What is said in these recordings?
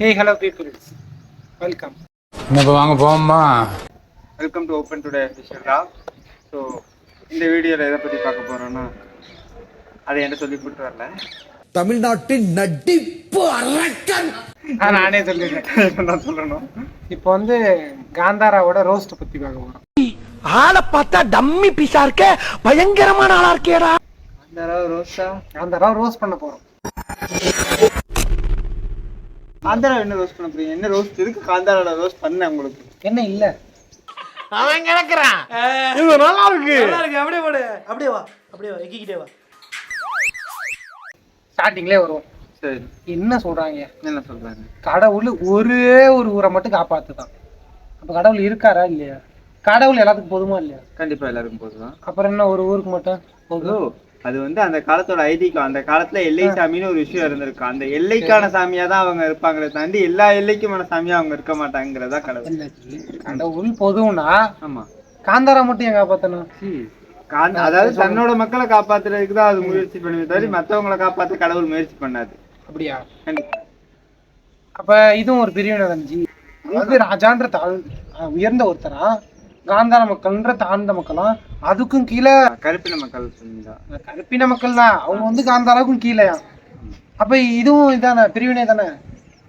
Hey, hello people. Welcome. இப்போ வாங்க போவோம்மா. Welcome to open today official talk. So இந்த வீடியோவில் எதை பற்றி பார்க்க போகிறோன்னா அதை என்கிட்ட சொல்லி கொடுத்து வரல. தமிழ்நாட்டின் நடிப்பு அரக்கன் நானே சொல்லிடுறேன். நான் சொல்லணும். இப்போ வந்து காந்தாராவோட ரோஸ்ட் பற்றி பார்க்க போகிறோம். ஆளை பார்த்தா டம்மி பீஸா இருக்க, பயங்கரமான ஆளா இருக்கேடா. காந்தாரா ரோஸ்ட் பண்ண போகிறோம். காந்தாரா என்ன ரோஸ்ட் பண்ண போறீங்க? என்ன ரோஸ்ட் இருக்கு? காந்தாரோட ரோஸ்ட் பண்ண உங்களுக்கு என்ன இல்லை அவன் கிடக்குறான். இது நல்லா இருக்கு. அப்படியே போடு, அப்படியே வா, அப்படியே வா, எக்கிக்கிட்டே வா. ஸ்டார்டிங்லேயே வருவோம். சரி, என்ன சொல்கிறாங்க? என்ன சொல்றாங்க? கடவுள் ஒரே ஒரு ஊரை மட்டும் காப்பாற்றுதான். அப்போ கடவுள் இருக்காரா இல்லையா? கடவுள் எல்லாத்துக்கும் போதுமா இல்லையா? கண்டிப்பா எல்லாருக்கும் போதுதான். அப்புறம் என்ன ஒரு ஊருக்கு மட்டும் போதும்? அது வந்து அந்த காலத்தோட ஐதீகம். அந்த காலத்துல எல்லை சாமின்னு ஒரு விஷயம் இருந்திருக்கு. அந்த எல்லைக்கான சாமியா தான் அவங்க இருப்பாங்களே தாண்டி எல்லா எல்லைக்குமான சாமியா அவங்க இருக்க மாட்டாங்கிறதா கடவுள். கடவுள் பொதுவுனா ஆமா, காந்தாரா மட்டும் ஏன் காப்பாத்தணும்? அதாவது தன்னோட மக்களை காப்பாத்துறதுக்கு தான் அது முயற்சி பண்ணுவே தவிர மற்றவங்களை காப்பாற்ற கடவுள் முயற்சி பண்ணாது. அப்படியா? கண்டிப்பா. அப்ப இதுவும் ஒரு பிரிவினை தான்ஜி. அதாவது ராஜான்ற உயர்ந்த ஒருத்தரா, காந்தார மக்கள்ன்ற தாழ்ந்த மக்களும், அதுக்கும் கீழே கருப்பின மக்கள் சொன்னீங்களா? கருப்பின மக்கள் தான். அவங்க வந்து காந்தாராவுக்கும் கீழேயா? அப்ப இதுவும் இதானே பிரிவினை தானே,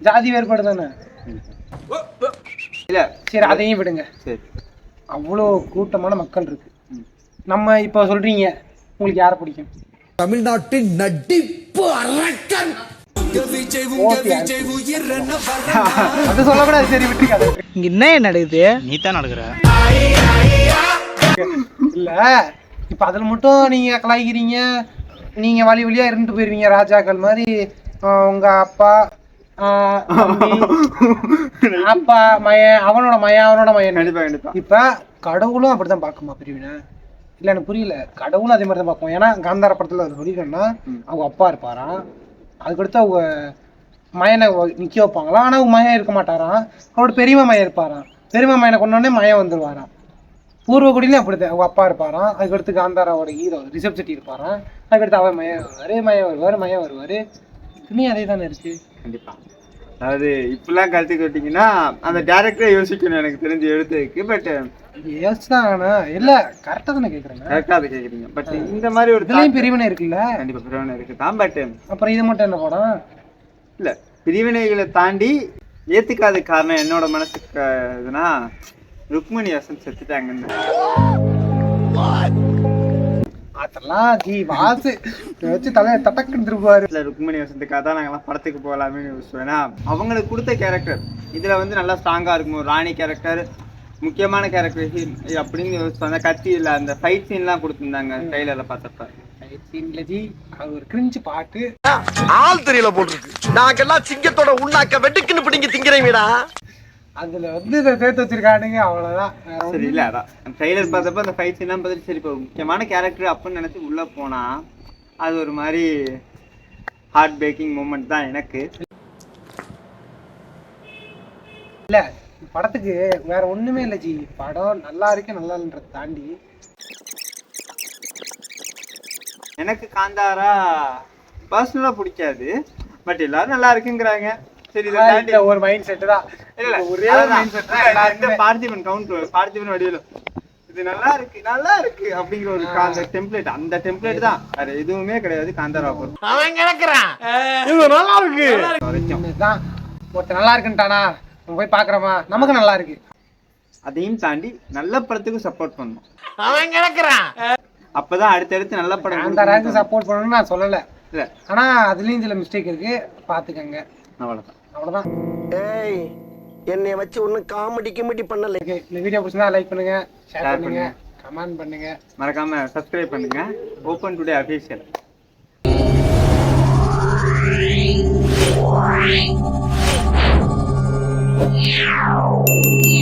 ஜாதி வேறுபாடு தானே? இல்ல சரி, அதையும் விடுங்க. சரி, அவ்வளோ கூட்டமான மக்கள் இருக்கு. நம்ம இப்ப சொல்றீங்க உங்களுக்கு யாரை பிடிக்கும்? தமிழ்நாட்டின் நடிப்பு அரக்கன். அது சொல்லக்கூடாது. சரி, விட்டுக்காது. இங்க என்ன நடக்குது? நீ தான் நடக்கிற. இல்ல, இப்ப அதுல மட்டும் நீங்க கலாய்க்கிறீங்க. நீங்க வழி வழியா இருந்துட்டு போயிருவீங்க ராஜாக்கள் மாதிரி. உங்க அப்பா, தம்பி, அப்பா மயன், அவனோட மயன். கண்டிப்பா கண்டிப்பா. இப்ப கடவுளும் அப்படித்தான் பாக்குமா பிரிவினை? இல்ல, எனக்கு புரியல. கடவுளும் அதே மாதிரி தான் பார்ப்போம். ஏன்னா காந்தார படத்துல அது சொல்லிருக்கேன்னா அவங்க அப்பா இருப்பாராம், அதுக்கடுத்து அவங்க மயனை நிக்க வைப்பாங்களாம். ஆனா அவங்க மயன் இருக்க மாட்டாராம், அவரோட பெரியமா மயன் இருப்பாராம். பெரியமா மயனை கொண்டோடனே மயன் வந்துருவாராம். பூர்வகுடியிலும் அப்படித்தான், அவங்க அப்பா இருப்பாராம். அதுக்கடுத்து காந்தாராவோட ஹீரோ ரிஷப் செட்டி இருப்பாராம். அதுக்கடுத்து அவன் மயன் வருவாரு. இதுமே அதே தானே இருக்கு. கண்டிப்பா. அதாவது இப்பெல்லாம் கருத்து கேட்டீங்கன்னா அந்த டேரக்டரா யோசிக்கணும் எனக்கு தெரிஞ்சு எடுத்ததுக்கு. பட் யோசிச்சுதான் இல்ல, கரெக்டா தானே கேக்குறேன். கரெக்டா அதை கேக்குறீங்க. பட் இந்த மாதிரி ஒரு பிரிவினை இருக்குல்ல? கண்டிப்பா பிரிவினை இருக்குதான். பட் அப்புறம் இது மட்டும் என்ன படம்? இல்ல, பிரிவினைகளை தாண்டி ஏத்துக்காத காரணம் என்னோட மனசுக்கு இதுனா ருக்மணி வசந்த் செத்துட்டாங்கன்னு. அதெல்லாம் ஜி வாசு வச்சு தலையை தட்டக்குன்னு திருப்பாரு. இல்ல, ருக்மணி வசந்துக்காக தான் நாங்கெல்லாம் படத்துக்கு போகலாமே யோசிச்சுவேன்னா அவங்களுக்கு கொடுத்த கேரக்டர் இதுல வந்து நல்லா ஸ்ட்ராங்கா இருக்கும். ஒரு ராணி கேரக்டர், முக்கியமான கேரக்டர் அப்படின்னு யோசிச்சு அந்த கத்தி இல்ல அந்த ஃபைட் சீன்லாம் கொடுத்துருந்தாங்க ட்ரெய்லர்ல பார்த்தப்ப. அது ஒரு கிரிஞ்சு பாட்டு. ஆள் தெரியல போட்டுருக்கு. நாங்கெல்லாம் சிங்கத்தோட உண்ணாக்க வெட்டுக்குன்னு பிடிங்க திங்கிறீங்கடா. அதுல வந்து இதை சேர்த்து வச்சிருக்கானுங்க, அவ்வளவுதான். சரி, இல்ல அதான் ட்ரெய்லர் பார்த்தப்ப அந்த ஃபைட் சீன்லாம் பார்த்துட்டு சரி இப்போ முக்கியமான கேரக்டர் அப்படின்னு நினைச்சு உள்ள போனா அது ஒரு மாதிரி ஹார்ட் பிரேக்கிங் மூமெண்ட் தான் எனக்கு. இல்ல, படத்துக்கு வேற ஒண்ணுமே இல்லை ஜி. படம் நல்லா இருக்கு நல்லா இல்லைன்றதை தாண்டி எனக்கு காந்தாரா பர்சனலா பிடிக்காது. பட் எல்லாரும் நல்லா இருக்குங்கிறாங்க. சரி, இதை தாண்டி ஒரு மைண்ட் செட் தான். இல்ல, ஒரே மைண்ட் செட் தான். பார்த்திபன் கவுண்டர், பார்த்திபன் வடிவில் இது நல்லா இருக்கு அப்படிங்கிற ஒரு அந்த டெம்ப்ளேட் தான், வேற எதுவுமே கிடையாது. காந்தாரா அவன் கிடக்குறான். இது நல்லா இருக்கு தான். ஒருத்தர் நல்லா இருக்குன்ட்டானா நம்ம போய் பாக்குறோமா, நமக்கு நல்லா இருக்கு. அதையும் தாண்டி நல்ல படத்துக்கு சப்போர்ட் பண்ணணும். அவன் கிடக்குறான். அப்பதான் அடுத்தடுத்து நல்ல படம் காந்தாராக்கு சப்போர்ட் பண்ணணும்னு நான் சொல்லல. இல்ல, ஆனா அதுலயும் சில மிஸ்டேக் இருக்கு, பாத்துக்கங்க. அவ்வளவுதான். ஏய், என்னை வச்சு ஒன்னும் காமெடி பண்ணல. இந்த வீடியோ பிடிச்சிருந்தா லைக் பண்ணுங்க, ஷேர் பண்ணுங்க, கமெண்ட் பண்ணுங்க, மறக்காம சப்ஸ்கிரைப் பண்ணுங்க. Open today official. Yeah.